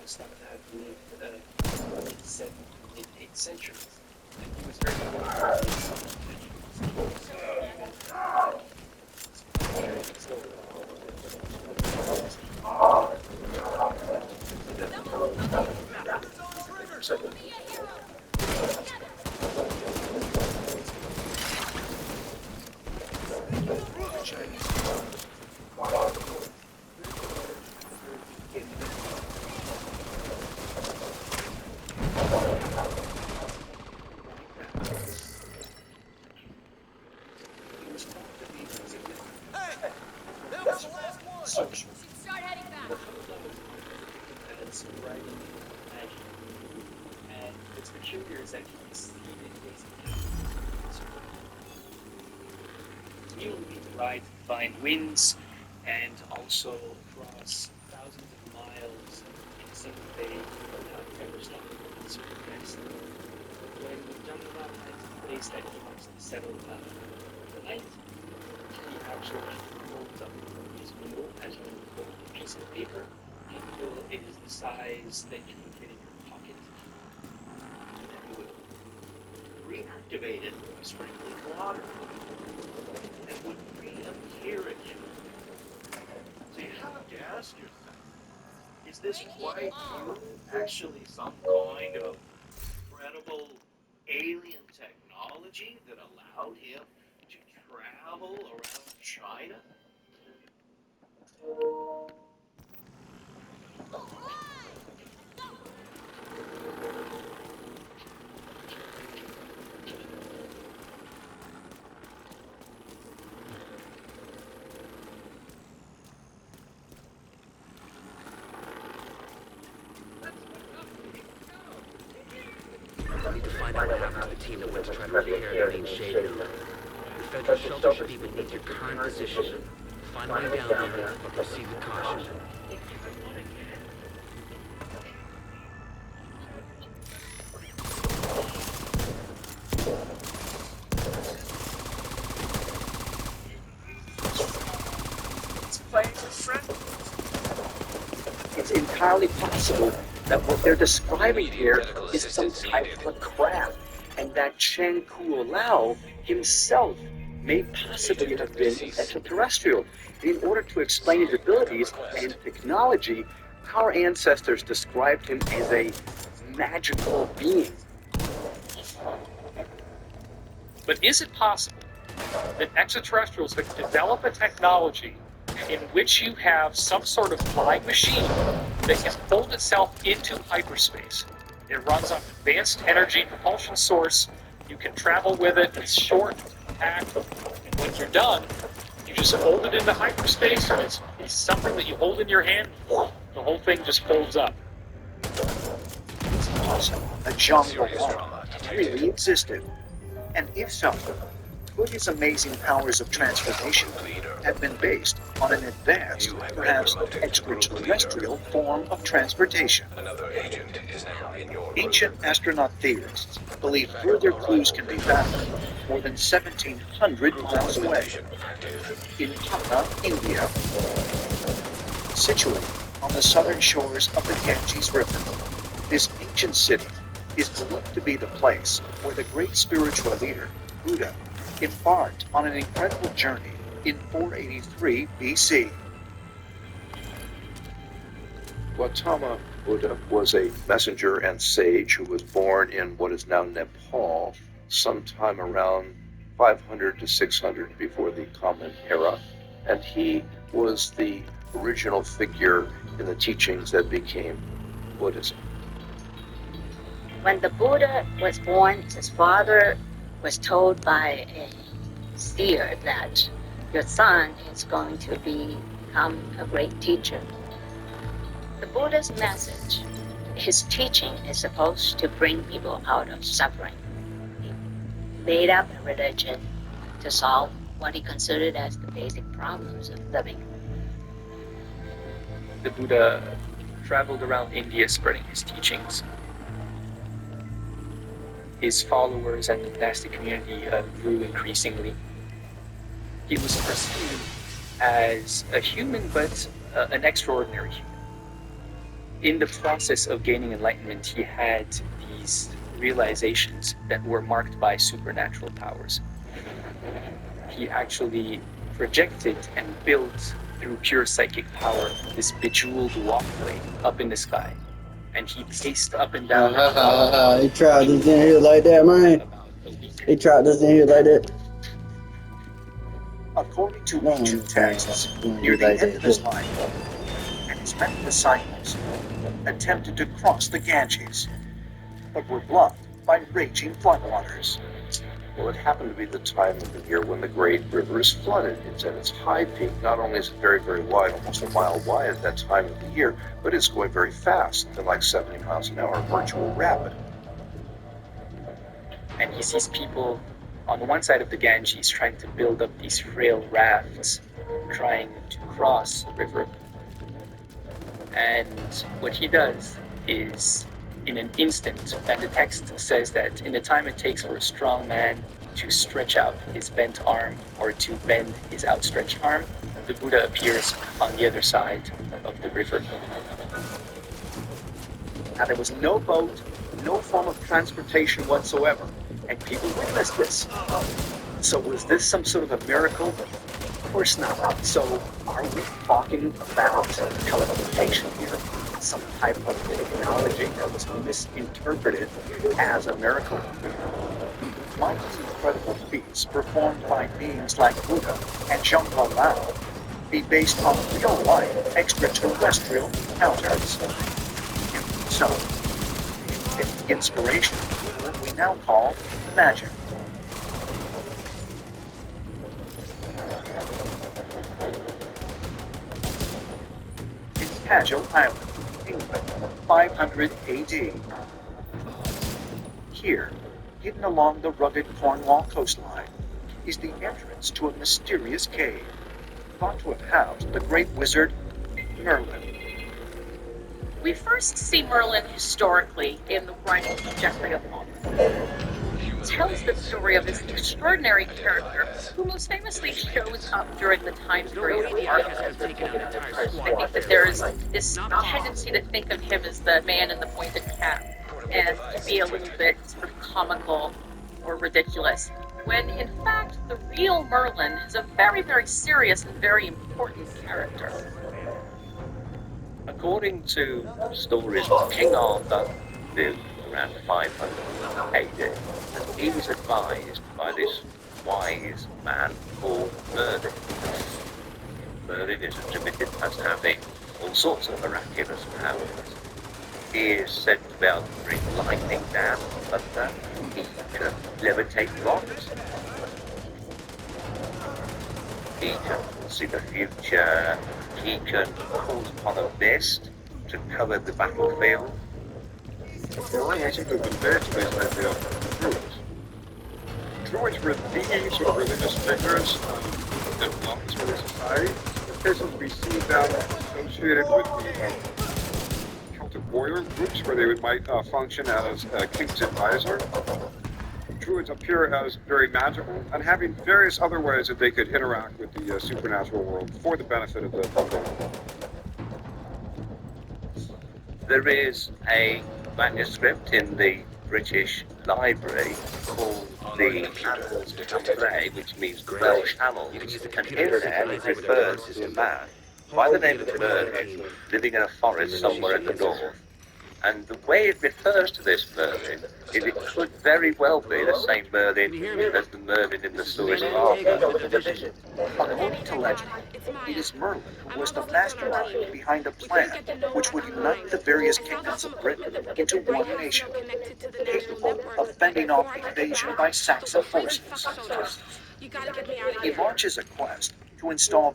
stuff that had lived in the 8th century. And he was very social. Start heading back. Independence, right? And what's peculiar is that he's community ride fine winds and also across thousands of miles in a single day without ever stopping in certain place. When Jumbo had a place that he wants to settle the night, he actually folds up his wheel as you fold a piece of paper until it is the size that you can fit in your pocket. And then he would reactivate it by sprinkling water and would reappear again. So you have to ask yourself, is this white human actually some kind of incredible alien technology that allowed him to travel around China? We need to find out what happened to the team that went to try to repair the main shade. The federal shelter should be beneath your current position. Find a way down there, but proceed with caution. It's entirely possible that what they're describing here is some type of a craft, and that Chen Kuo-Lao himself may possibly have been extraterrestrial. In order to explain his abilities and technology, our ancestors described him as a magical being. But is it possible that extraterrestrials have developed a technology in which you have some sort of flying machine that can fold itself into hyperspace? It runs on advanced energy propulsion source. You can travel with it. It's short, compact, and when you're done, you just fold it into hyperspace, and it's something that you hold in your hand. The whole thing just folds up. It's possible that Zhang really existed. And if so, could his amazing powers of transformation have been based on an advanced, perhaps extraterrestrial form of transportation? Another agent is now in your Ancient astronaut theorists believe further clues can be found more than 1,700 miles away in Patna, India. Situated on the southern shores of the Ganges River, this ancient city is believed to be the place where the great spiritual leader, Buddha, embarked on an incredible journey in 483 BC. Gautama Buddha was a messenger and sage who was born in what is now Nepal sometime around 500 to 600 before the Common Era, and he was the original figure in the teachings that became Buddhism. When the Buddha was born, his father was told by a seer that your son is going to become a great teacher. The Buddha's message, his teaching, is supposed to bring people out of suffering. He made up a religion to solve what he considered as the basic problems of living. The Buddha traveled around India spreading his teachings. His followers and the monastic community grew increasingly. He was perceived as a human, but an extraordinary human. in the process of gaining enlightenment, he had these realizations that were marked by supernatural powers. He actually projected and built, through pure psychic power, this bejeweled walkway up in the sky. And he paced up and down. He tried this in here like that, man. He tried this in here like that. According to ancient texts, near the end of his life, and his many disciples attempted to cross the Ganges, but were blocked by raging floodwaters. Well, it happened to be the time of the year when the great river is flooded. It's at its high peak. Not only is it very, very wide, almost a mile wide at that time of the year, but it's going very fast, at like 70 miles an hour, virtual rapid. And he sees people on the one side of the Ganges trying to build up these frail rafts, trying to cross the river. And what he does is, in an instant, and the text says that in the time it takes for a strong man to stretch out his bent arm or to bend his outstretched arm, the Buddha appears on the other side of the river. Now, there was no boat, no form of transportation whatsoever, and people witnessed this. So was this some sort of a miracle? Of course not. So are we talking about teleportation here? Some type of technology that was misinterpreted as a miracle? Might these incredible feats performed by beings like Buddha and Zhang Lao be based on real-life extraterrestrial encounters? So, it's inspiration, what we now call magic. It's Pajo Island, England, 500 AD. Here, hidden along the rugged Cornwall coastline, is the entrance to a mysterious cave, thought to have housed the great wizard Merlin. We first see Merlin historically in the writings of Geoffrey of Monmouth. It tells the story of this extraordinary character who most famously shows up during the time period of Arthur. I think that there is this tendency to think of him as the man in the pointed cap and to be a little bit sort of comical or ridiculous, when in fact the real Merlin is a very, very serious and very important character. According to stories, King Arthur lived around 500 AD, and he was advised by this wise man called Merlin. Merlin is attributed as having all sorts of miraculous powers. He is said to be able to bring lightning down, thunder, he can levitate rocks, he can see the future, he can cause upon a mist to cover the battlefield. Druids were thieves or religious figures that belonged to the society. This is we see them associated with the Celtic warrior groups where they might function as a king's advisor. Druids appear as very magical and having various other ways that they could interact with the supernatural world for the benefit of the public. There is a manuscript in the British Library called the Annals of Bray, which means Welsh Annals, and in there it refers to a man by the name of Merlin living in a forest somewhere in the north. And the way it refers to this Merlin is it could very well be the same Merlin as the Merlin in the stories of Arthur. According to legend, it is Merlin who was the mastermind behind a plan which would unite the various kingdoms of Britain into one nation, capable of fending off invasion by Saxon forces. He launches a quest to install